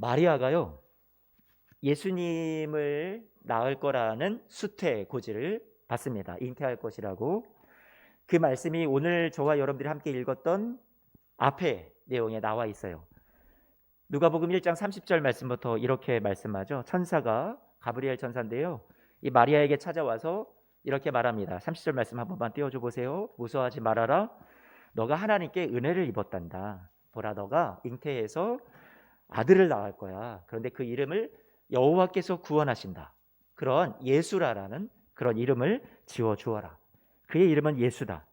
마리아가요, 예수님을 낳을 거라는 수태 고지를 받습니다. 잉태할 것이라고. 그 말씀이 오늘 저와 여러분들이 함께 읽었던 앞에 내용에 나와 있어요. 누가복음 1장 30절 말씀부터 이렇게 말씀하죠. 천사가, 가브리엘 천사인데요, 이 마리아에게 찾아와서 이렇게 말합니다. 30절 말씀 한 번만 띄워줘 보세요. 무서워하지 말아라. 너가 하나님께 은혜를 입었단다. 보라, 너가 잉태해서 아들을 낳을 거야. 그런데 그 이름을 여호와께서 구원하신다. 그런 예수라라는 그런 이름을 지어 주어라. 그의 이름은 예수다.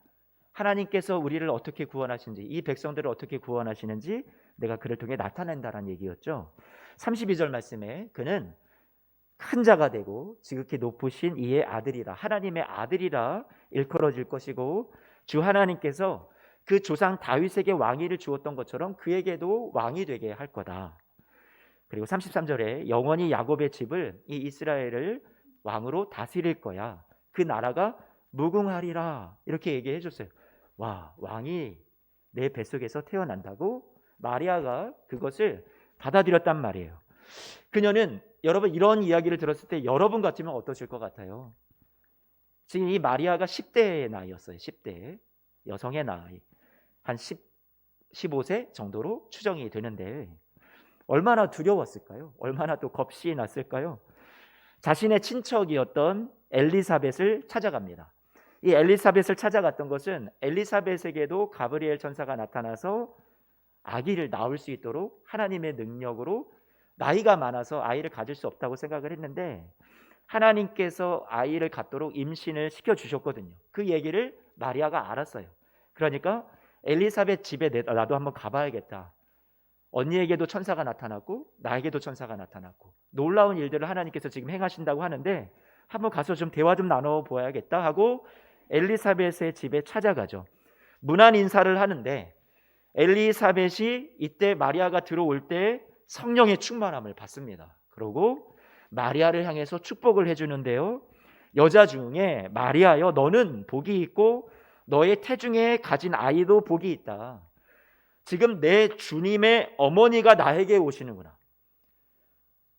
하나님께서 우리를 어떻게 구원하시는지, 이 백성들을 어떻게 구원하시는지 내가 그를 통해 나타낸다라는 얘기였죠. 32절 말씀에 그는 큰 자가 되고 지극히 높으신 이의 아들이라, 하나님의 아들이라 일컬어질 것이고, 주 하나님께서 그 조상 다윗에게 왕위를 주었던 것처럼 그에게도 왕이 되게 할 거다. 그리고 33절에 영원히 야곱의 집을, 이 이스라엘을 왕으로 다스릴 거야. 그 나라가 무궁하리라. 이렇게 얘기해 줬어요. 와, 왕이 내 뱃속에서 태어난다고 마리아가 그것을 받아들였단 말이에요. 그녀는, 여러분, 이런 이야기를 들었을 때 여러분 같으면 어떠실 것 같아요? 지금 이 마리아가 10대의 나이였어요. 10대 여성의 나이, 한 15세 정도로 추정이 되는데 얼마나 두려웠을까요? 얼마나 또 겁이 났을까요? 자신의 친척이었던 엘리사벳을 찾아갑니다. 이 엘리사벳을 찾아갔던 것은 엘리사벳에게도 가브리엘 천사가 나타나서 아기를 낳을 수 있도록 하나님의 능력으로, 나이가 많아서 아이를 가질 수 없다고 생각을 했는데 하나님께서 아이를 갖도록 임신을 시켜주셨거든요. 그 얘기를 마리아가 알았어요. 그러니까 엘리사벳 집에 나도 한번 가봐야겠다. 언니에게도 천사가 나타났고 나에게도 천사가 나타났고 놀라운 일들을 하나님께서 지금 행하신다고 하는데 한번 가서 좀 대화 좀 나눠보아야겠다 하고 엘리사벳의 집에 찾아가죠. 문안 인사를 하는데 엘리사벳이 이때 마리아가 들어올 때 성령의 충만함을 받습니다. 그리고 마리아를 향해서 축복을 해주는데요, 여자 중에 마리아여, 너는 복이 있고 너의 태중에 가진 아이도 복이 있다. 지금 내 주님의 어머니가 나에게 오시는구나.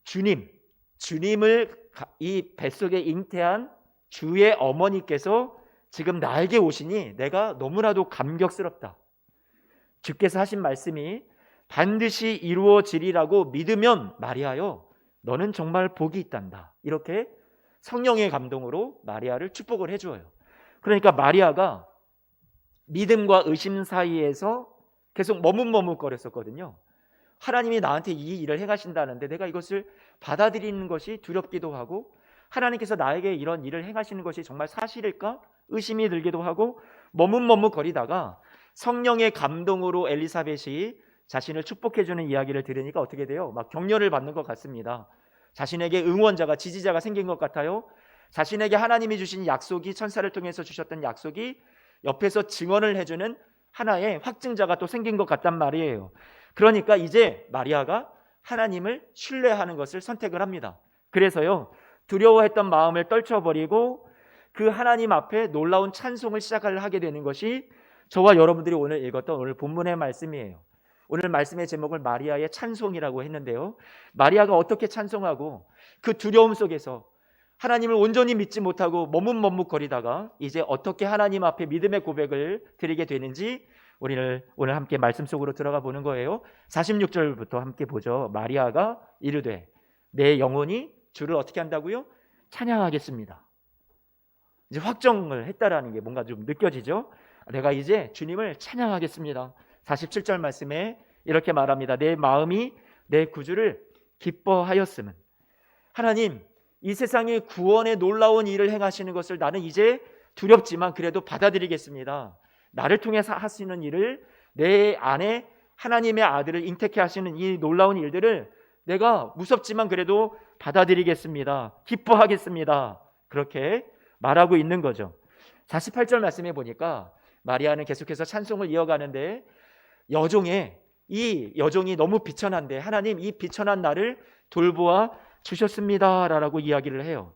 주님을 이 뱃속에 잉태한 주의 어머니께서 지금 나에게 오시니 내가 너무나도 감격스럽다. 주께서 하신 말씀이 반드시 이루어지리라고 믿으면 마리아여, 너는 정말 복이 있단다. 이렇게 성령의 감동으로 마리아를 축복을 해줘요. 그러니까 마리아가 믿음과 의심 사이에서 계속 머뭇머뭇거렸었거든요. 하나님이 나한테 이 일을 행하신다는데 내가 이것을 받아들이는 것이 두렵기도 하고, 하나님께서 나에게 이런 일을 행하시는 것이 정말 사실일까 의심이 들기도 하고 머뭇머뭇거리다가 성령의 감동으로 엘리사벳이 자신을 축복해주는 이야기를 들으니까 어떻게 돼요? 막 격려를 받는 것 같습니다. 자신에게 응원자가, 지지자가 생긴 것 같아요. 자신에게 하나님이 주신 약속이, 천사를 통해서 주셨던 약속이 옆에서 증언을 해주는 하나의 확증자가 또 생긴 것 같단 말이에요. 그러니까 이제 마리아가 하나님을 신뢰하는 것을 선택을 합니다. 그래서요, 두려워했던 마음을 떨쳐버리고 그 하나님 앞에 놀라운 찬송을 시작을 하게 되는 것이 저와 여러분들이 오늘 읽었던 오늘 본문의 말씀이에요. 오늘 말씀의 제목을 마리아의 찬송이라고 했는데요, 마리아가 어떻게 찬송하고 그 두려움 속에서 하나님을 온전히 믿지 못하고 머뭇머뭇거리다가 이제 어떻게 하나님 앞에 믿음의 고백을 드리게 되는지 우리를 오늘 함께 말씀 속으로 들어가 보는 거예요. 46절부터 함께 보죠. 마리아가 이르되 내 영혼이 주를 어떻게 한다고요? 찬양하겠습니다. 이제 확정을 했다라는 게 뭔가 좀 느껴지죠? 내가 이제 주님을 찬양하겠습니다. 47절 말씀에 이렇게 말합니다. 내 마음이 내 구주를 기뻐하였음은. 하나님, 이 세상에 구원의 놀라운 일을 행하시는 것을 나는 이제 두렵지만 그래도 받아들이겠습니다. 나를 통해서 하시는 일을, 내 안에 하나님의 아들을 잉태케 하시는 이 놀라운 일들을 내가 무섭지만 그래도 받아들이겠습니다. 기뻐하겠습니다. 그렇게 말하고 있는 거죠. 48절 말씀해 보니까 마리아는 계속해서 찬송을 이어가는데 이 여종이 너무 비천한데 하나님, 이 비천한 나를 돌보아 주셨습니다 라고 이야기를 해요.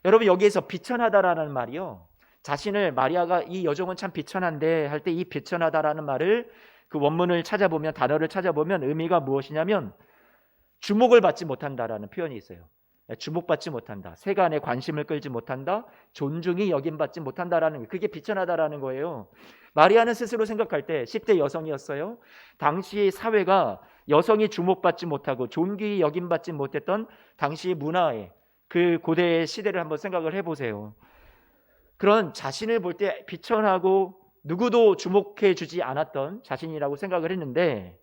여러분, 여기에서 비천하다라는 말이요, 자신을, 마리아가 이 여종은 참 비천한데 할 때 이 비천하다라는 말을 그 원문을 찾아보면, 단어를 찾아보면 의미가 무엇이냐면 주목을 받지 못한다라는 표현이 있어요. 주목받지 못한다, 세간의 관심을 끌지 못한다, 존중이 여김받지 못한다라는, 그게 비천하다라는 거예요. 마리아는 스스로 생각할 때 10대 여성이었어요. 당시 사회가 여성이 주목받지 못하고 존귀히 여김받지 못했던 당시 문화의 그 고대 시대를 한번 생각을 해보세요. 그런 자신을 볼 때 비천하고 누구도 주목해 주지 않았던 자신이라고 생각을 했는데,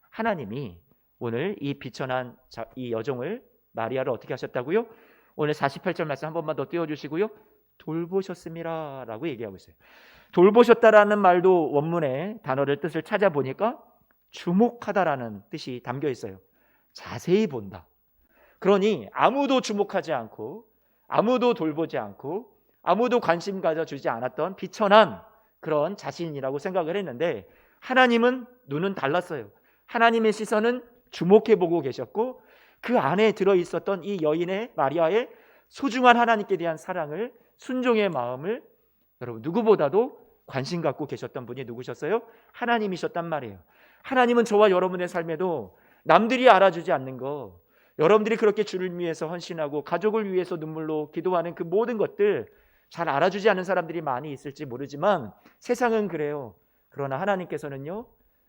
하나님이 오늘 이 비천한 이 여종을, 마리아를 어떻게 하셨다고요? 오늘 48절 말씀 한 번만 더 띄워주시고요. 돌보셨습니다 라고 얘기하고 있어요. 돌보셨다라는 말도 원문의 단어를 뜻을 찾아보니까 주목하다라는 뜻이 담겨 있어요. 자세히 본다. 그러니 아무도 주목하지 않고 아무도 돌보지 않고 아무도 관심 가져주지 않았던 비천한 그런 자신이라고 생각을 했는데, 하나님은 눈은 달랐어요. 하나님의 시선은 주목해보고 계셨고, 그 안에 들어있었던 이 여인의, 마리아의 소중한 하나님께 대한 사랑을, 순종의 마음을 여러분 누구보다도 관심 갖고 계셨던 분이 누구셨어요? 하나님이셨단 말이에요. 하나님은 저와 여러분의 삶에도 남들이 알아주지 않는 거, 여러분들이 그렇게 주를 위해서 헌신하고 가족을 위해서 눈물로 기도하는 그 모든 것들 잘 알아주지 않는 사람들이 많이 있을지 모르지만 세상은 그래요. 그러나 하나님께서는요,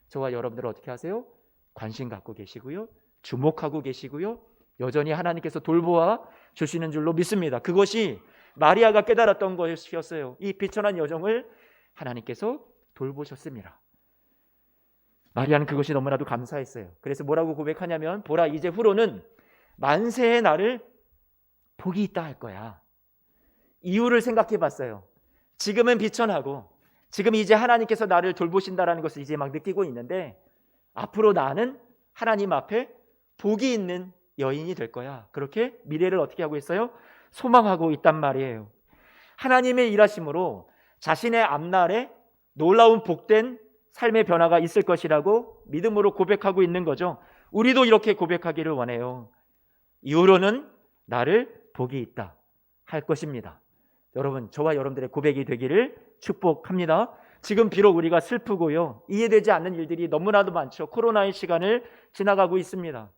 저와 여러분들을 어떻게 하세요? 관심 갖고 계시고요, 주목하고 계시고요, 여전히 하나님께서 돌보아 주시는 줄로 믿습니다. 그것이 마리아가 깨달았던 것이었어요. 이 비천한 여종을 하나님께서 돌보셨습니다. 마리아는 그것이 너무나도 감사했어요. 그래서 뭐라고 고백하냐면, 보라, 이제 후로는 만세의 날을 복이 있다 할 거야. 이유를 생각해 봤어요. 지금은 비천하고 지금 이제 하나님께서 나를 돌보신다라는 것을 이제 막 느끼고 있는데, 앞으로 나는 하나님 앞에 복이 있는 여인이 될 거야. 그렇게 미래를 어떻게 하고 있어요? 소망하고 있단 말이에요. 하나님의 일하심으로 자신의 앞날에 놀라운 복된 삶의 변화가 있을 것이라고 믿음으로 고백하고 있는 거죠. 우리도 이렇게 고백하기를 원해요. 이후로는 나를 복이 있다 할 것입니다. 여러분, 저와 여러분들의 고백이 되기를 축복합니다. 지금 비록 우리가 슬프고요, 이해되지 않는 일들이 너무나도 많죠. 코로나의 시간을 지나가고 있습니다.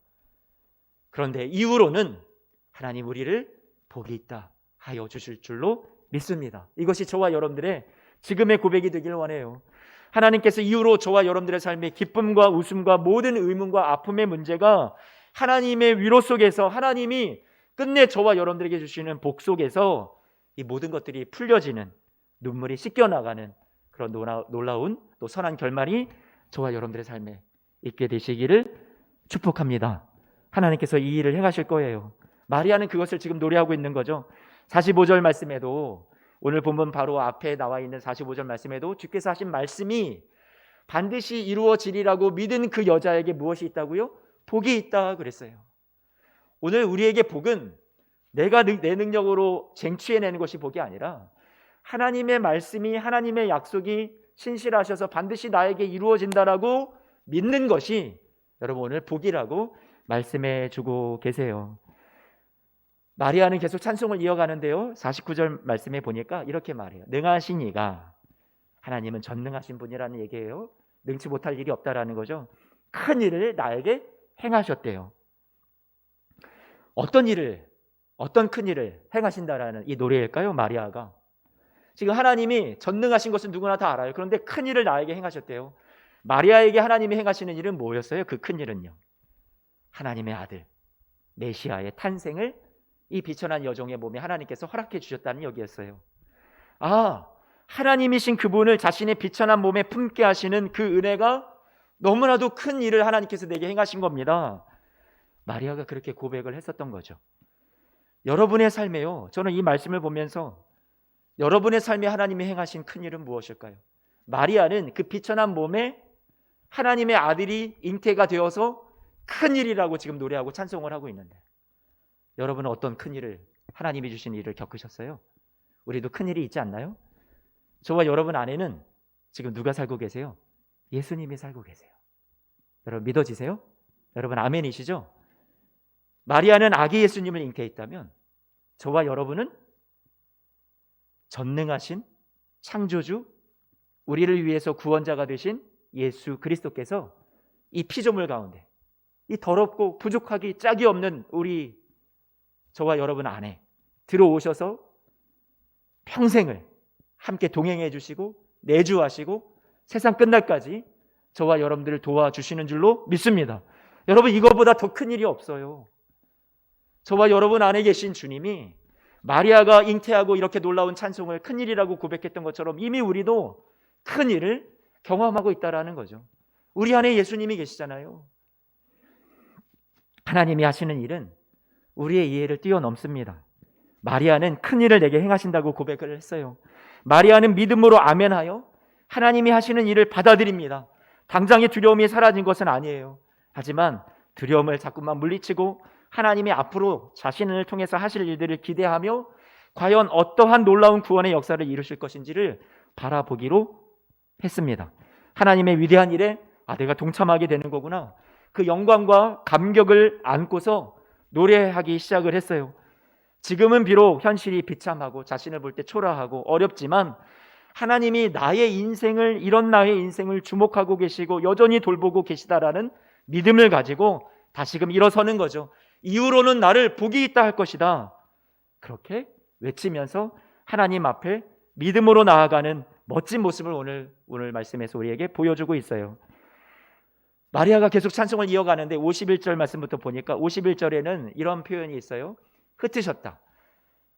그런데 이후로는 하나님 우리를 복이 있다 하여 주실 줄로 믿습니다. 이것이 저와 여러분들의 지금의 고백이 되길 원해요. 하나님께서 이후로 저와 여러분들의 삶에 기쁨과 웃음과 모든 의문과 아픔의 문제가 하나님의 위로 속에서, 하나님이 끝내 저와 여러분들에게 주시는 복 속에서 이 모든 것들이 풀려지는, 눈물이 씻겨나가는 그런 놀라운 또 선한 결말이 저와 여러분들의 삶에 있게 되시기를 축복합니다. 하나님께서 이 일을 행하실 거예요. 마리아는 그것을 지금 노래하고 있는 거죠. 45절 말씀에도, 오늘 본문 바로 앞에 나와 있는 45절 말씀에도 주께서 하신 말씀이 반드시 이루어지리라고 믿은 그 여자에게 무엇이 있다고요? 복이 있다 그랬어요. 오늘 우리에게 복은 내가 내 능력으로 쟁취해내는 것이 복이 아니라, 하나님의 말씀이, 하나님의 약속이 신실하셔서 반드시 나에게 이루어진다라고 믿는 것이 여러분 오늘 복이라고 말씀해 주고 계세요. 마리아는 계속 찬송을 이어가는데요, 49절 말씀에 보니까 이렇게 말해요. 능하신 이가, 하나님은 전능하신 분이라는 얘기예요. 능치 못할 일이 없다라는 거죠. 큰 일을 나에게 행하셨대요. 어떤 큰 일을 행하신다라는 이 노래일까요? 마리아가 지금 하나님이 전능하신 것은 누구나 다 알아요. 그런데 큰 일을 나에게 행하셨대요. 마리아에게 하나님이 행하시는 일은 뭐였어요? 그 큰 일은요, 하나님의 아들 메시아의 탄생을 이 비천한 여종의 몸에 하나님께서 허락해 주셨다는 얘기였어요. 하나님이신 그분을 자신의 비천한 몸에 품게 하시는 그 은혜가 너무나도 큰 일을 하나님께서 내게 행하신 겁니다. 마리아가 그렇게 고백을 했었던 거죠. 여러분의 삶에요, 저는 이 말씀을 보면서 여러분의 삶에 하나님이 행하신 큰 일은 무엇일까요? 마리아는 그 비천한 몸에 하나님의 아들이 잉태가 되어서 큰 일이라고 지금 노래하고 찬송을 하고 있는데, 여러분은 어떤 큰 일을, 하나님이 주신 일을 겪으셨어요? 우리도 큰 일이 있지 않나요? 저와 여러분 안에는 지금 누가 살고 계세요? 예수님이 살고 계세요. 여러분 믿어지세요? 여러분 아멘이시죠? 마리아는 아기 예수님을 잉태했다면, 저와 여러분은 전능하신 창조주, 우리를 위해서 구원자가 되신 예수 그리스도께서 이 피조물 가운데 이 더럽고 부족하기 짝이 없는 우리 저와 여러분 안에 들어오셔서 평생을 함께 동행해 주시고 내주하시고 세상 끝날까지 저와 여러분들을 도와주시는 줄로 믿습니다. 여러분, 이거보다 더 큰 일이 없어요. 저와 여러분 안에 계신 주님이 마리아가 잉태하고 이렇게 놀라운 찬송을 큰 일이라고 고백했던 것처럼 이미 우리도 큰 일을 경험하고 있다라는 거죠. 우리 안에 예수님이 계시잖아요. 하나님이 하시는 일은 우리의 이해를 뛰어넘습니다. 마리아는 큰 일을 내게 행하신다고 고백을 했어요. 마리아는 믿음으로 아멘하여 하나님이 하시는 일을 받아들입니다. 당장의 두려움이 사라진 것은 아니에요. 하지만 두려움을 자꾸만 물리치고 하나님이 앞으로 자신을 통해서 하실 일들을 기대하며 과연 어떠한 놀라운 구원의 역사를 이루실 것인지를 바라보기로 했습니다. 하나님의 위대한 일에 내가 동참하게 되는 거구나. 그 영광과 감격을 안고서 노래하기 시작을 했어요. 지금은 비록 현실이 비참하고 자신을 볼 때 초라하고 어렵지만 하나님이 나의 인생을, 이런 나의 인생을 주목하고 계시고 여전히 돌보고 계시다라는 믿음을 가지고 다시금 일어서는 거죠. 이후로는 나를 복이 있다 할 것이다. 그렇게 외치면서 하나님 앞에 믿음으로 나아가는 멋진 모습을 오늘 말씀에서 우리에게 보여주고 있어요. 마리아가 계속 찬송을 이어가는데 51절 말씀부터 보니까 51절에는 이런 표현이 있어요. 흩으셨다.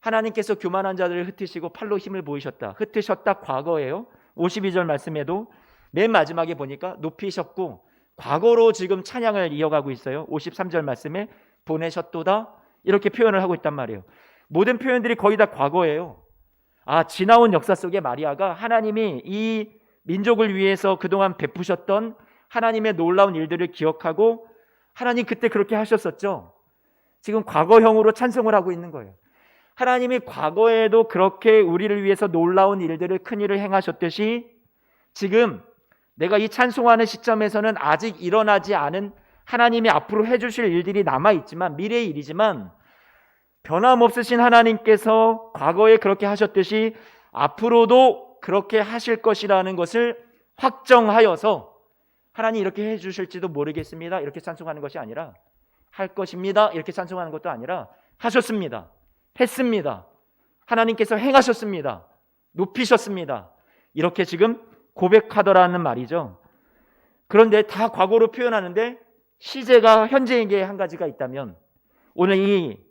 하나님께서 교만한 자들을 흩으시고 팔로 힘을 보이셨다. 흩으셨다 과거예요. 52절 말씀에도 맨 마지막에 보니까 높이셨고 과거로 지금 찬양을 이어가고 있어요. 53절 말씀에 보내셨도다 이렇게 표현을 하고 있단 말이에요. 모든 표현들이 거의 다 과거예요. 지나온 역사 속에 마리아가 하나님이 이 민족을 위해서 그동안 베푸셨던 하나님의 놀라운 일들을 기억하고 하나님 그때 그렇게 하셨었죠. 지금 과거형으로 찬송을 하고 있는 거예요. 하나님이 과거에도 그렇게 우리를 위해서 놀라운 일들을, 큰 일을 행하셨듯이 지금 내가 이 찬송하는 시점에서는 아직 일어나지 않은 하나님이 앞으로 해주실 일들이 남아있지만, 미래의 일이지만 변함없으신 하나님께서 과거에 그렇게 하셨듯이 앞으로도 그렇게 하실 것이라는 것을 확정하여서 하나님 이렇게 해주실지도 모르겠습니다 이렇게 찬송하는 것이 아니라, 할 것입니다 이렇게 찬송하는 것도 아니라, 하셨습니다, 했습니다, 하나님께서 행하셨습니다, 높이셨습니다 이렇게 지금 고백하더라는 말이죠. 그런데 다 과거로 표현하는데 시제가 현재인 게 한 가지가 있다면, 오늘 이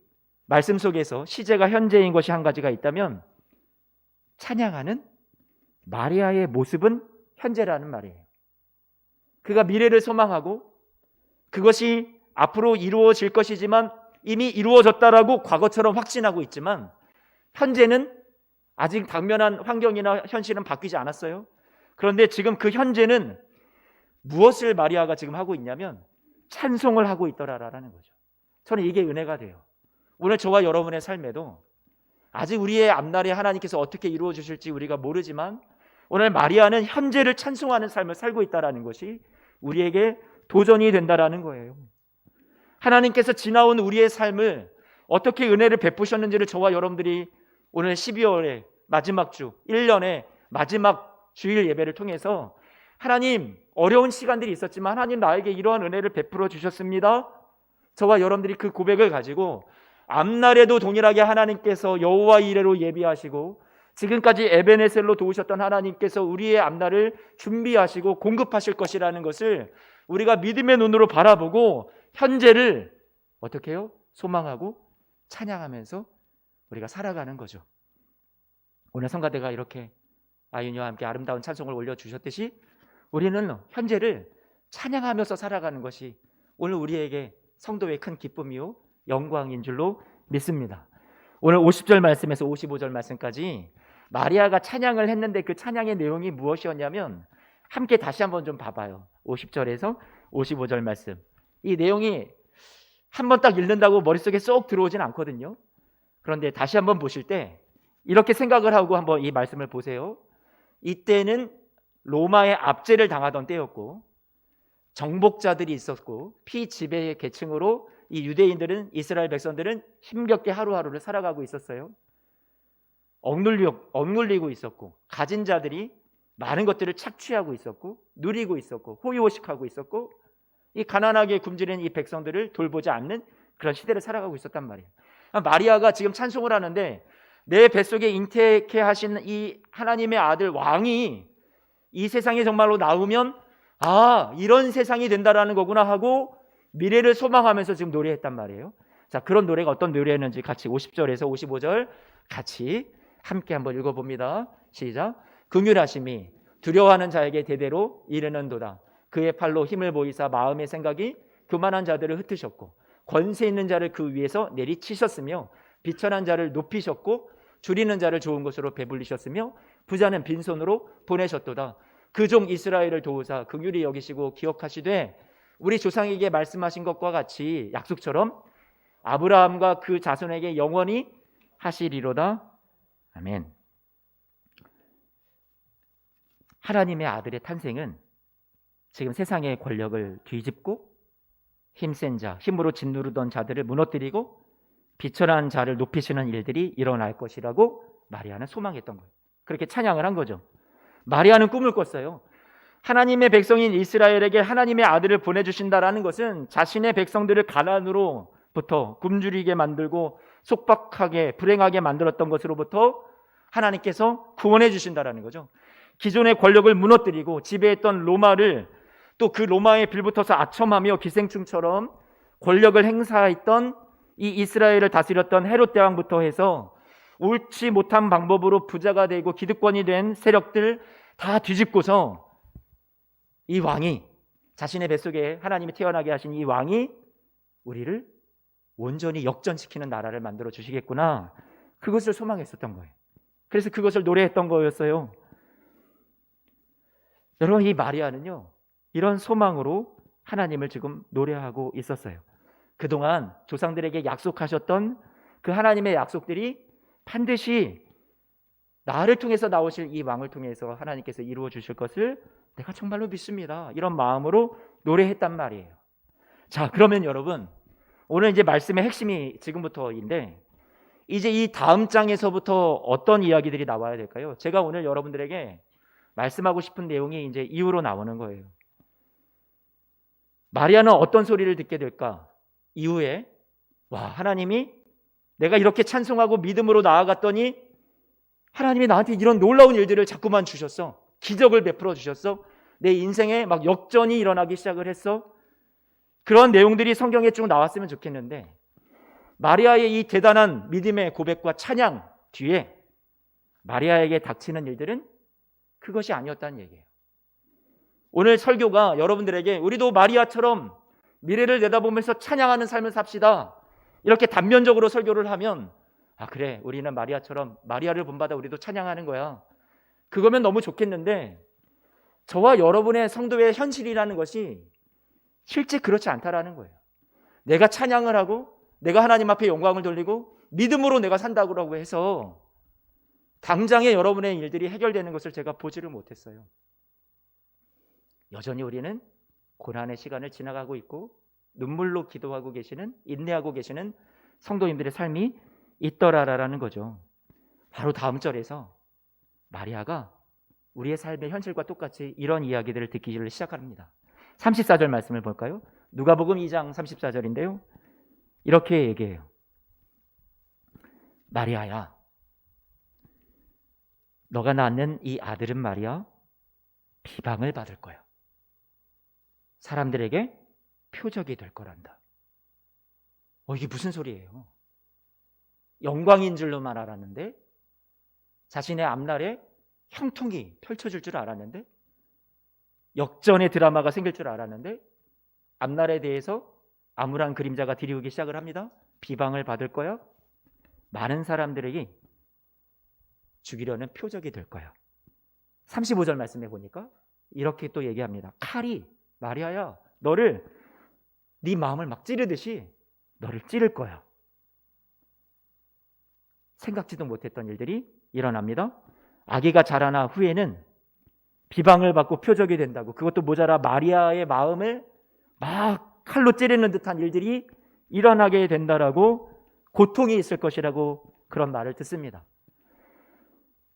말씀 속에서 시제가 현재인 것이 한 가지가 있다면 찬양하는 마리아의 모습은 현재라는 말이에요. 그가 미래를 소망하고 그것이 앞으로 이루어질 것이지만 이미 이루어졌다라고 과거처럼 확신하고 있지만, 현재는 아직 당면한 환경이나 현실은 바뀌지 않았어요. 그런데 지금 그 현재는 무엇을 마리아가 지금 하고 있냐면 찬송을 하고 있더라라는 거죠. 저는 이게 은혜가 돼요. 오늘 저와 여러분의 삶에도 아직 우리의 앞날에 하나님께서 어떻게 이루어 주실지 우리가 모르지만 오늘 마리아는 현재를 찬송하는 삶을 살고 있다는 것이 우리에게 도전이 된다라는 거예요. 하나님께서 지나온 우리의 삶을 어떻게 은혜를 베푸셨는지를 저와 여러분들이 오늘 12월의 마지막 주, 1년의 마지막 주일 예배를 통해서 하나님, 어려운 시간들이 있었지만 하나님 나에게 이러한 은혜를 베풀어 주셨습니다. 저와 여러분들이 그 고백을 가지고 앞날에도 동일하게 하나님께서 여호와 이레로 예비하시고 지금까지 에베네셀로 도우셨던 하나님께서 우리의 앞날을 준비하시고 공급하실 것이라는 것을 우리가 믿음의 눈으로 바라보고 현재를 어떻게 해요? 소망하고 찬양하면서 우리가 살아가는 거죠. 오늘 성가대가 이렇게 아윤이와 함께 아름다운 찬송을 올려주셨듯이 우리는 현재를 찬양하면서 살아가는 것이 오늘 우리에게 성도의 큰 기쁨이요 영광인 줄로 믿습니다. 오늘 50절 말씀에서 55절 말씀까지 마리아가 찬양을 했는데 그 찬양의 내용이 무엇이었냐면, 함께 다시 한번 좀 봐봐요. 50절에서 55절 말씀. 이 내용이 한번 딱 읽는다고 머릿속에 쏙 들어오진 않거든요. 그런데 다시 한번 보실 때 이렇게 생각을 하고 한번 이 말씀을 보세요. 이때는 로마의 압제를 당하던 때였고 정복자들이 있었고 피지배의 계층으로 이 유대인들은, 이스라엘 백성들은 힘겹게 하루하루를 살아가고 있었어요. 억눌리고 있었고 가진 자들이 많은 것들을 착취하고 있었고 누리고 있었고 호의호식하고 있었고 이 가난하게 굶주린 이 백성들을 돌보지 않는 그런 시대를 살아가고 있었단 말이에요. 마리아가 지금 찬송을 하는데 내 뱃속에 잉태케 하신 이 하나님의 아들 왕이 이 세상에 정말로 나오면 이런 세상이 된다라는 거구나 하고 미래를 소망하면서 지금 노래했단 말이에요. 자, 그런 노래가 어떤 노래였는지 같이 50절에서 55절 같이 함께 한번 읽어봅니다. 시작. 긍휼하심이 두려워하는 자에게 대대로 이르는도다. 그의 팔로 힘을 보이사 마음의 생각이 교만한 자들을 흩으셨고 권세 있는 자를 그 위에서 내리치셨으며 비천한 자를 높이셨고 줄이는 자를 좋은 것으로 배불리셨으며 부자는 빈손으로 보내셨도다. 그 종 이스라엘을 도우사 긍휼히 여기시고 기억하시되 우리 조상에게 말씀하신 것과 같이 약속처럼 아브라함과 그 자손에게 영원히 하시리로다. 아멘. 하나님의 아들의 탄생은 지금 세상의 권력을 뒤집고 힘센 자, 힘으로 짓누르던 자들을 무너뜨리고 비천한 자를 높이시는 일들이 일어날 것이라고 마리아는 소망했던 거예요. 그렇게 찬양을 한 거죠. 마리아는 꿈을 꿨어요. 하나님의 백성인 이스라엘에게 하나님의 아들을 보내주신다라는 것은 자신의 백성들을 가난으로부터 굶주리게 만들고 속박하게 불행하게 만들었던 것으로부터 하나님께서 구원해 주신다라는 거죠. 기존의 권력을 무너뜨리고 지배했던 로마를 또 그 로마에 빌붙어서 아첨하며 기생충처럼 권력을 행사했던 이 이스라엘을 다스렸던 헤롯 대왕부터 해서 옳지 못한 방법으로 부자가 되고 기득권이 된 세력들 다 뒤집고서 이 왕이 자신의 뱃속에 하나님이 태어나게 하신 이 왕이 우리를 온전히 역전시키는 나라를 만들어 주시겠구나. 그것을 소망했었던 거예요. 그래서 그것을 노래했던 거였어요. 여러분, 이 마리아는요 이런 소망으로 하나님을 지금 노래하고 있었어요. 그동안 조상들에게 약속하셨던 그 하나님의 약속들이 반드시 나를 통해서 나오실 이 왕을 통해서 하나님께서 이루어 주실 것을 내가 정말로 믿습니다. 이런 마음으로 노래했단 말이에요. 자, 그러면 여러분, 오늘 이제 말씀의 핵심이 지금부터인데 이제 이 다음 장에서부터 어떤 이야기들이 나와야 될까요? 제가 오늘 여러분들에게 말씀하고 싶은 내용이 이제 이후로 나오는 거예요. 마리아는 어떤 소리를 듣게 될까? 이후에 하나님이 내가 이렇게 찬송하고 믿음으로 나아갔더니 하나님이 나한테 이런 놀라운 일들을 자꾸만 주셨어. 기적을 베풀어 주셨어. 내 인생에 막 역전이 일어나기 시작을 했어. 그런 내용들이 성경에 쭉 나왔으면 좋겠는데 마리아의 이 대단한 믿음의 고백과 찬양 뒤에 마리아에게 닥치는 일들은 그것이 아니었다는 얘기예요. 오늘 설교가 여러분들에게 우리도 마리아처럼 미래를 내다보면서 찬양하는 삶을 삽시다. 이렇게 단면적으로 설교를 하면 그래, 우리는 마리아처럼 마리아를 본받아 우리도 찬양하는 거야. 그거면 너무 좋겠는데 저와 여러분의 성도의 현실이라는 것이 실제 그렇지 않다라는 거예요. 내가 찬양을 하고 내가 하나님 앞에 영광을 돌리고 믿음으로 내가 산다고 해서 당장에 여러분의 일들이 해결되는 것을 제가 보지를 못했어요. 여전히 우리는 고난의 시간을 지나가고 있고 눈물로 기도하고 계시는, 인내하고 계시는 성도님들의 삶이 있더라라는 거죠. 바로 다음 절에서 마리아가 우리의 삶의 현실과 똑같이 이런 이야기들을 듣기를 시작합니다. 34절 말씀을 볼까요? 누가복음 2장 34절인데요. 이렇게 얘기해요. 마리아야, 너가 낳는 이 아들은 말이야 비방을 받을 거야. 사람들에게 표적이 될 거란다. 이게 무슨 소리예요? 영광인 줄로만 알았는데, 자신의 앞날에 형통이 펼쳐질 줄 알았는데, 역전의 드라마가 생길 줄 알았는데 앞날에 대해서 암울한 그림자가 드리우기 시작을 합니다. 비방을 받을 거야. 많은 사람들에게 죽이려는 표적이 될 거야. 35절 말씀해 보니까 이렇게 또 얘기합니다. 칼이 마리아야, 너를 네 마음을 막 찌르듯이 너를 찌를 거야. 생각지도 못했던 일들이 일어납니다. 아기가 자라나 후에는 비방을 받고 표적이 된다고, 그것도 모자라 마리아의 마음을 막 칼로 찌르는 듯한 일들이 일어나게 된다라고, 고통이 있을 것이라고 그런 말을 듣습니다.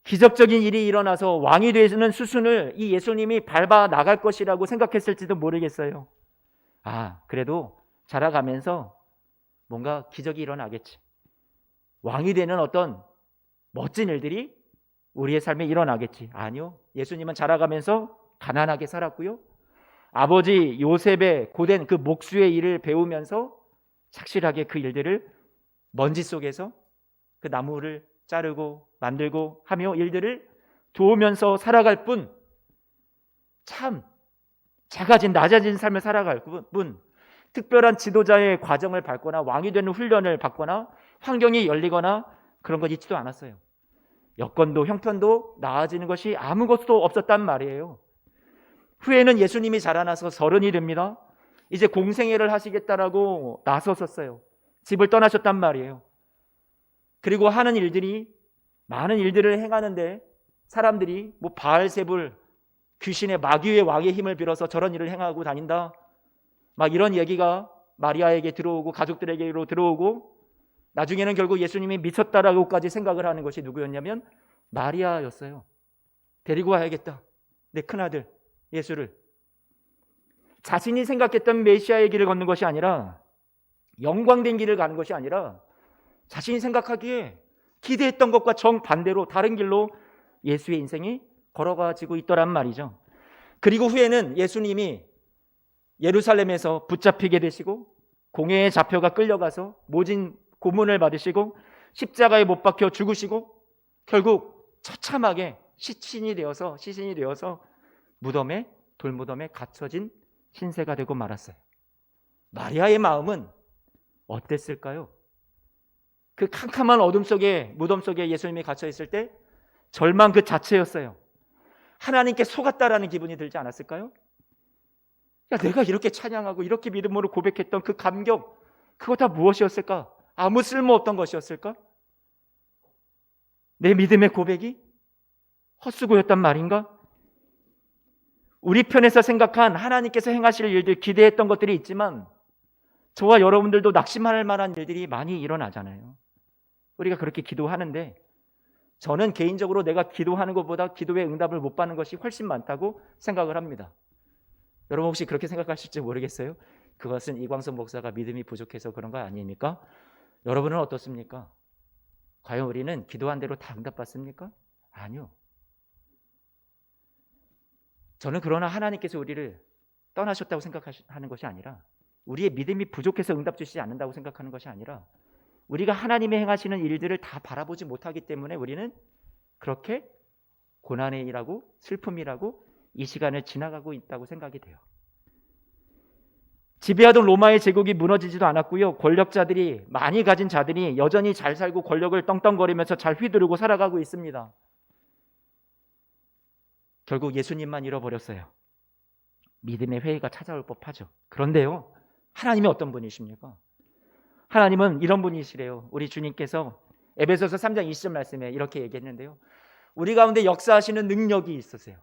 기적적인 일이 일어나서 왕이 되는 수순을 이 예수님이 밟아 나갈 것이라고 생각했을지도 모르겠어요. 그래도 자라가면서 뭔가 기적이 일어나겠지. 왕이 되는 어떤 멋진 일들이 우리의 삶에 일어나겠지. 아니요. 예수님은 자라가면서 가난하게 살았고요. 아버지 요셉의 고된 그 목수의 일을 배우면서 착실하게 그 일들을 먼지 속에서 그 나무를 자르고 만들고 하며 일들을 도우면서 살아갈 뿐, 참 작아진 낮아진 삶을 살아갈 뿐, 특별한 지도자의 과정을 밟거나 왕이 되는 훈련을 받거나 환경이 열리거나 그런 건 있지도 않았어요. 여건도 형편도 나아지는 것이 아무것도 없었단 말이에요. 후에는 예수님이 자라나서 30이 됩니다. 이제 공생애를 하시겠다라고 나섰었어요. 집을 떠나셨단 말이에요. 그리고 하는 일들이 많은 일들을 행하는데 사람들이 뭐 바알세불 귀신의 마귀의 왕의 힘을 빌어서 저런 일을 행하고 다닌다, 막 이런 얘기가 마리아에게 들어오고 가족들에게로 들어오고 나중에는 결국 예수님이 미쳤다라고까지 생각을 하는 것이 누구였냐면 마리아였어요. 데리고 와야겠다, 내 큰아들 예수를. 자신이 생각했던 메시아의 길을 걷는 것이 아니라, 영광된 길을 가는 것이 아니라 자신이 생각하기에 기대했던 것과 정반대로 다른 길로 예수의 인생이 걸어가지고 있더란 말이죠. 그리고 후에는 예수님이 예루살렘에서 붙잡히게 되시고 공회에 잡혀가 끌려가서 모진 고문을 받으시고 십자가에 못 박혀 죽으시고 결국 처참하게 시신이 되어서 무덤에, 돌무덤에 갇혀진 신세가 되고 말았어요. 마리아의 마음은 어땠을까요? 그 캄캄한 어둠 속에, 무덤 속에 예수님이 갇혀 있을 때 절망 그 자체였어요. 하나님께 속았다라는 기분이 들지 않았을까요? 야, 내가 이렇게 찬양하고 이렇게 믿음으로 고백했던 그 감격, 그거 다 무엇이었을까? 아무 쓸모없던 것이었을까? 내 믿음의 고백이 헛수고였단 말인가? 우리 편에서 생각한 하나님께서 행하실 일들, 기대했던 것들이 있지만 저와 여러분들도 낙심할 만한 일들이 많이 일어나잖아요. 우리가 그렇게 기도하는데 저는 개인적으로 내가 기도하는 것보다 기도의 응답을 못 받는 것이 훨씬 많다고 생각을 합니다. 여러분 혹시 그렇게 생각하실지 모르겠어요. 그것은 이광선 목사가 믿음이 부족해서 그런 거 아닙니까? 여러분은 어떻습니까? 과연 우리는 기도한 대로 다 응답받습니까? 아니요. 저는 그러나 하나님께서 우리를 떠나셨다고 생각하는 것이 아니라, 우리의 믿음이 부족해서 응답 주시지 않는다고 생각하는 것이 아니라, 우리가 하나님의 행하시는 일들을 다 바라보지 못하기 때문에 우리는 그렇게 고난의 일하고 슬픔이라고 이 시간을 지나가고 있다고 생각이 돼요. 지배하던 로마의 제국이 무너지지도 않았고요. 권력자들이, 많이 가진 자들이 여전히 잘 살고 권력을 떵떵거리면서 잘 휘두르고 살아가고 있습니다. 결국 예수님만 잃어버렸어요. 믿음의 회의가 찾아올 법하죠. 그런데요, 하나님이 어떤 분이십니까? 하나님은 이런 분이시래요. 우리 주님께서 에베소서 3장 20절 말씀에 이렇게 얘기했는데요, 우리 가운데 역사하시는 능력이 있으세요.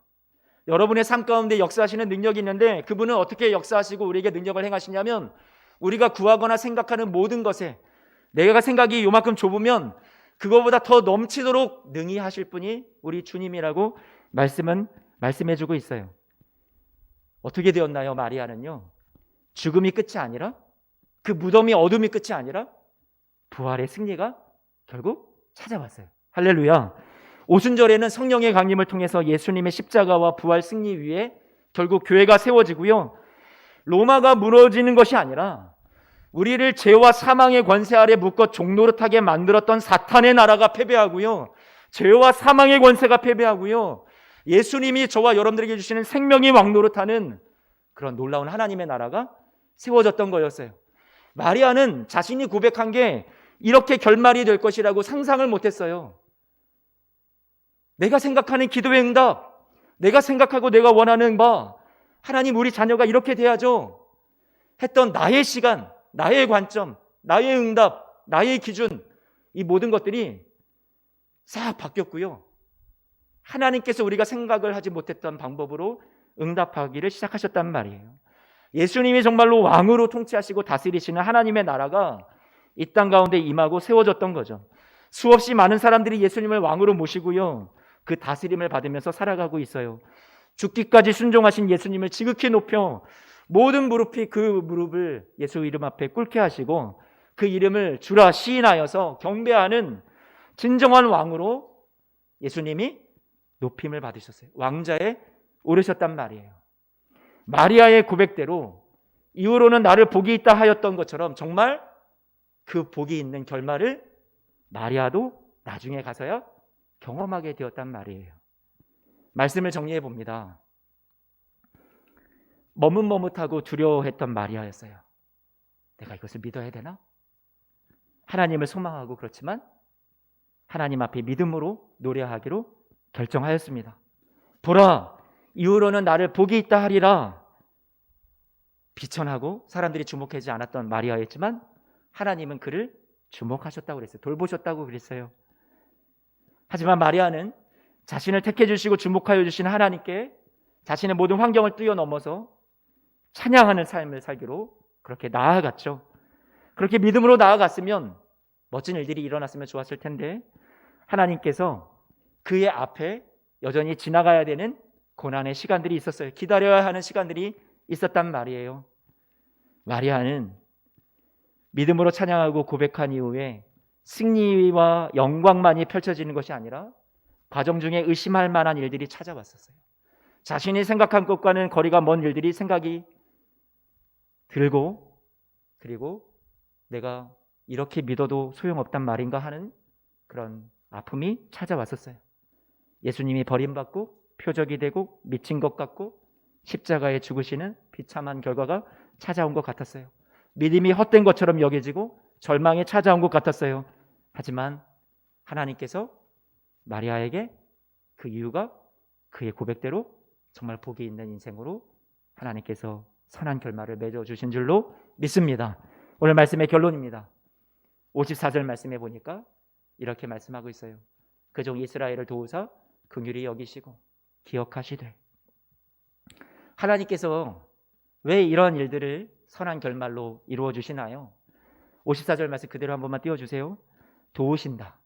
여러분의 삶 가운데 역사하시는 능력이 있는데, 그분은 어떻게 역사하시고 우리에게 능력을 행하시냐면, 우리가 구하거나 생각하는 모든 것에, 내가 생각이 요만큼 좁으면 그거보다 더 넘치도록 능히 하실 분이 우리 주님이라고 말씀해주고 있어요. 어떻게 되었나요? 마리아는요, 죽음이 끝이 아니라, 그 무덤이 어둠이 끝이 아니라 부활의 승리가 결국 찾아왔어요. 할렐루야. 오순절에는 성령의 강림을 통해서 예수님의 십자가와 부활 승리 위에 결국 교회가 세워지고요, 로마가 무너지는 것이 아니라 우리를 죄와 사망의 권세 아래 묶어 종노릇하게 만들었던 사탄의 나라가 패배하고요, 죄와 사망의 권세가 패배하고요, 예수님이 저와 여러분들에게 주시는 생명의 왕노릇하는 그런 놀라운 하나님의 나라가 세워졌던 거였어요. 마리아는 자신이 고백한 게 이렇게 결말이 될 것이라고 상상을 못했어요. 내가 생각하는 기도의 응답, 내가 생각하고 내가 원하는 바, 하나님 우리 자녀가 이렇게 돼야죠 했던 나의 시간, 나의 관점, 나의 응답, 나의 기준, 이 모든 것들이 싹 바뀌었고요, 하나님께서 우리가 생각을 하지 못했던 방법으로 응답하기를 시작하셨단 말이에요. 예수님이 정말로 왕으로 통치하시고 다스리시는 하나님의 나라가 이 땅 가운데 임하고 세워졌던 거죠. 수없이 많은 사람들이 예수님을 왕으로 모시고요, 그 다스림을 받으면서 살아가고 있어요. 죽기까지 순종하신 예수님을 지극히 높여 모든 무릎이 그 무릎을 예수 이름 앞에 꿇게 하시고 그 이름을 주라 시인하여서 경배하는 진정한 왕으로 예수님이 높임을 받으셨어요. 왕자에 오르셨단 말이에요. 마리아의 고백대로 이후로는 나를 복이 있다 하였던 것처럼 정말 그 복이 있는 결말을 마리아도 나중에 가서야 경험하게 되었단 말이에요. 말씀을 정리해 봅니다. 머뭇머뭇하고 두려워했던 마리아였어요. 내가 이것을 믿어야 되나? 하나님을 소망하고 그렇지만 하나님 앞에 믿음으로 노래하기로 결정하였습니다. 보라, 이후로는 나를 복이 있다 하리라. 비천하고 사람들이 주목하지 않았던 마리아였지만 하나님은 그를 주목하셨다고 그랬어요. 돌보셨다고 그랬어요. 하지만 마리아는 자신을 택해 주시고 주목하여 주신 하나님께 자신의 모든 환경을 뛰어넘어서 찬양하는 삶을 살기로 그렇게 나아갔죠. 그렇게 믿음으로 나아갔으면 멋진 일들이 일어났으면 좋았을 텐데 하나님께서 그의 앞에 여전히 지나가야 되는 고난의 시간들이 있었어요. 기다려야 하는 시간들이 있었단 말이에요. 마리아는 믿음으로 찬양하고 고백한 이후에 승리와 영광만이 펼쳐지는 것이 아니라 과정 중에 의심할 만한 일들이 찾아왔었어요. 자신이 생각한 것과는 거리가 먼 일들이 생각이 들고, 그리고 내가 이렇게 믿어도 소용없단 말인가 하는 그런 아픔이 찾아왔었어요. 예수님이 버림받고 표적이 되고 미친 것 같고 십자가에 죽으시는 비참한 결과가 찾아온 것 같았어요. 믿음이 헛된 것처럼 여겨지고 절망이 찾아온 것 같았어요. 하지만 하나님께서 마리아에게 그 이유가 그의 고백대로 정말 복이 있는 인생으로 하나님께서 선한 결말을 맺어주신 줄로 믿습니다. 오늘 말씀의 결론입니다. 54절 말씀해 보니까 이렇게 말씀하고 있어요. 그종 이스라엘을 도우사 긍휼히 여기시고 기억하시되. 하나님께서 왜 이런 일들을 선한 결말로 이루어 주시나요? 54절 말씀 그대로 한 번만 띄워주세요. 도우신다.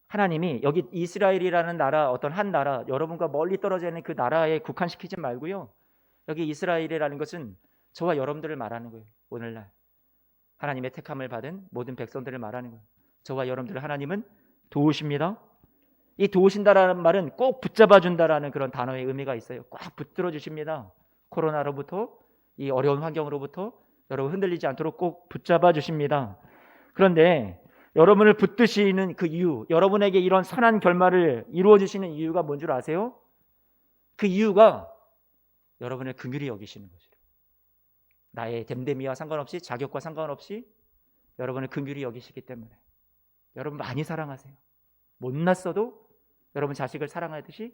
하나님이 여기 이스라엘이라는 나라, 어떤 한 나라, 여러분과 멀리 떨어져 있는 그 나라에 국한시키지 말고요. 여기 이스라엘이라는 것은 저와 여러분들을 말하는 거예요. 오늘날 하나님의 택함을 받은 모든 백성들을 말하는 거예요. 저와 여러분들을 하나님은 도우십니다. 이 도우신다라는 말은 꼭 붙잡아준다라는 그런 단어의 의미가 있어요. 꽉 붙들어 주십니다. 코로나로부터, 이 어려운 환경으로부터 여러분 흔들리지 않도록 꼭 붙잡아 주십니다. 그런데 여러분을 붙드시는 그 이유, 여러분에게 이런 선한 결말을 이루어 주시는 이유가 뭔 줄 아세요? 그 이유가 여러분을 긍휼히 여기시는 것이에요. 나의 됨됨이와 상관없이, 자격과 상관없이 여러분을 긍휼히 여기시기 때문에 여러분 많이 사랑하세요. 못났어도 여러분 자식을 사랑하듯이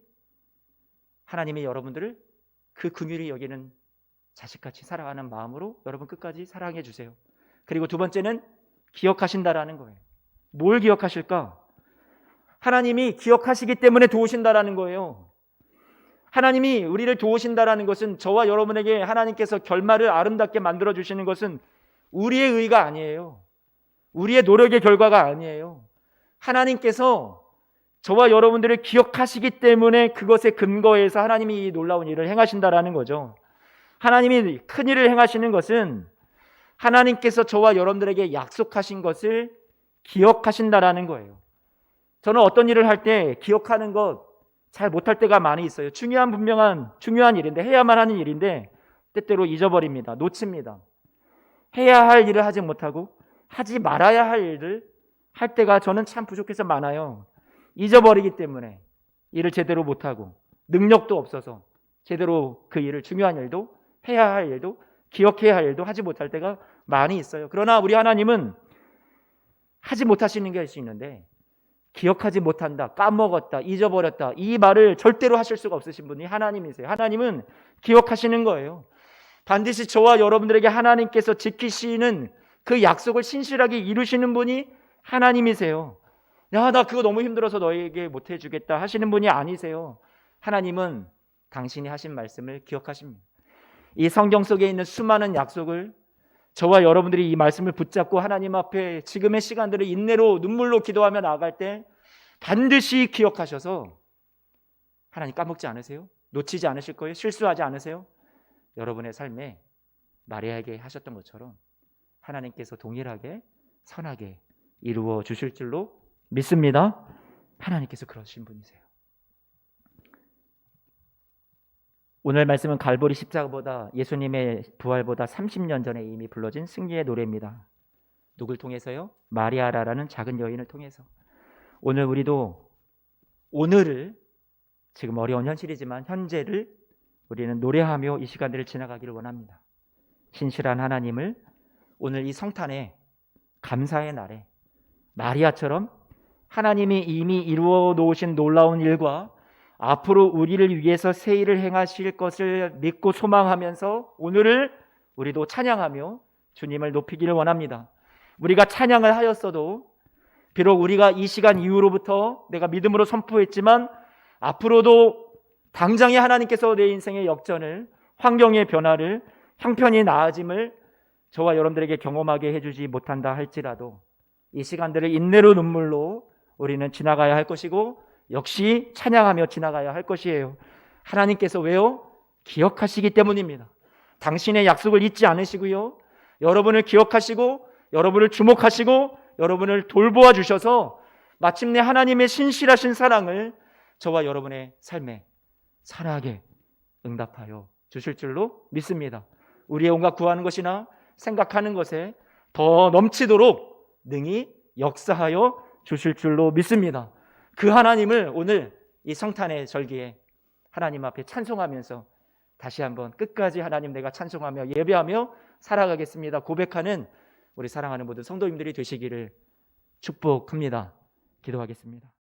하나님이 여러분들을 그 긍휼히 여기는 자식같이 사랑하는 마음으로 여러분 끝까지 사랑해 주세요. 그리고 두 번째는 기억하신다라는 거예요. 뭘 기억하실까? 하나님이 기억하시기 때문에 도우신다라는 거예요. 하나님이 우리를 도우신다라는 것은, 저와 여러분에게 하나님께서 결말을 아름답게 만들어 주시는 것은 우리의 의가 아니에요. 우리의 노력의 결과가 아니에요. 하나님께서 저와 여러분들을 기억하시기 때문에 그것에 근거해서 하나님이 이 놀라운 일을 행하신다라는 거죠. 하나님이 큰 일을 행하시는 것은 하나님께서 저와 여러분들에게 약속하신 것을 기억하신다라는 거예요. 저는 어떤 일을 할 때 기억하는 것 잘 못할 때가 많이 있어요. 중요한 일인데, 해야만 하는 일인데 때때로 잊어버립니다. 놓칩니다. 해야 할 일을 하지 못하고 하지 말아야 할 일을 할 때가 저는 참 부족해서 많아요. 잊어버리기 때문에 일을 제대로 못하고 능력도 없어서 제대로 그 일을, 중요한 일도, 해야 할 일도, 기억해야 할 일도 하지 못할 때가 많이 있어요. 그러나 우리 하나님은 하지 못하시는 것이 있는데, 기억하지 못한다, 까먹었다, 잊어버렸다, 이 말을 절대로 하실 수가 없으신 분이 하나님이세요. 하나님은 기억하시는 거예요. 반드시 저와 여러분들에게 하나님께서 지키시는 그 약속을 신실하게 이루시는 분이 하나님이세요. 야, 나 그거 너무 힘들어서 너에게 못해주겠다 하시는 분이 아니세요. 하나님은 당신이 하신 말씀을 기억하십니다. 이 성경 속에 있는 수많은 약속을 저와 여러분들이 이 말씀을 붙잡고 하나님 앞에 지금의 시간들을 인내로, 눈물로 기도하며 나아갈 때 반드시 기억하셔서, 하나님 까먹지 않으세요? 놓치지 않으실 거예요? 실수하지 않으세요? 여러분의 삶에 마리아에게 하셨던 것처럼 하나님께서 동일하게 선하게 이루어 주실 줄로 믿습니다. 하나님께서 그러신 분이세요. 오늘 말씀은 갈보리 십자가보다 예수님의 부활보다 30년 전에 이미 불러진 승리의 노래입니다. 누굴 통해서요? 마리아라는 작은 여인을 통해서. 오늘 우리도 오늘을, 지금 어려운 현실이지만 현재를 우리는 노래하며 이 시간들을 지나가기를 원합니다. 신실한 하나님을 오늘 이 성탄에, 감사의 날에 마리아처럼 하나님이 이미 이루어 놓으신 놀라운 일과 앞으로 우리를 위해서 새 일을 행하실 것을 믿고 소망하면서 오늘을 우리도 찬양하며 주님을 높이기를 원합니다. 우리가 찬양을 하였어도 비록 우리가 이 시간 이후로부터 내가 믿음으로 선포했지만 앞으로도 당장에 하나님께서 내 인생의 역전을, 환경의 변화를, 형편이 나아짐을 저와 여러분들에게 경험하게 해주지 못한다 할지라도 이 시간들을 인내로 눈물로 우리는 지나가야 할 것이고 역시 찬양하며 지나가야 할 것이에요. 하나님께서 왜요? 기억하시기 때문입니다. 당신의 약속을 잊지 않으시고요, 여러분을 기억하시고 여러분을 주목하시고 여러분을 돌보아 주셔서 마침내 하나님의 신실하신 사랑을 저와 여러분의 삶에 살아하게 응답하여 주실 줄로 믿습니다. 우리의 온갖 구하는 것이나 생각하는 것에 더 넘치도록 능히 역사하여 주실 줄로 믿습니다. 그 하나님을 오늘 이 성탄의 절기에 하나님 앞에 찬송하면서 다시 한번 끝까지 하나님 내가 찬송하며 예배하며 살아가겠습니다 고백하는 우리 사랑하는 모든 성도님들이 되시기를 축복합니다. 기도하겠습니다.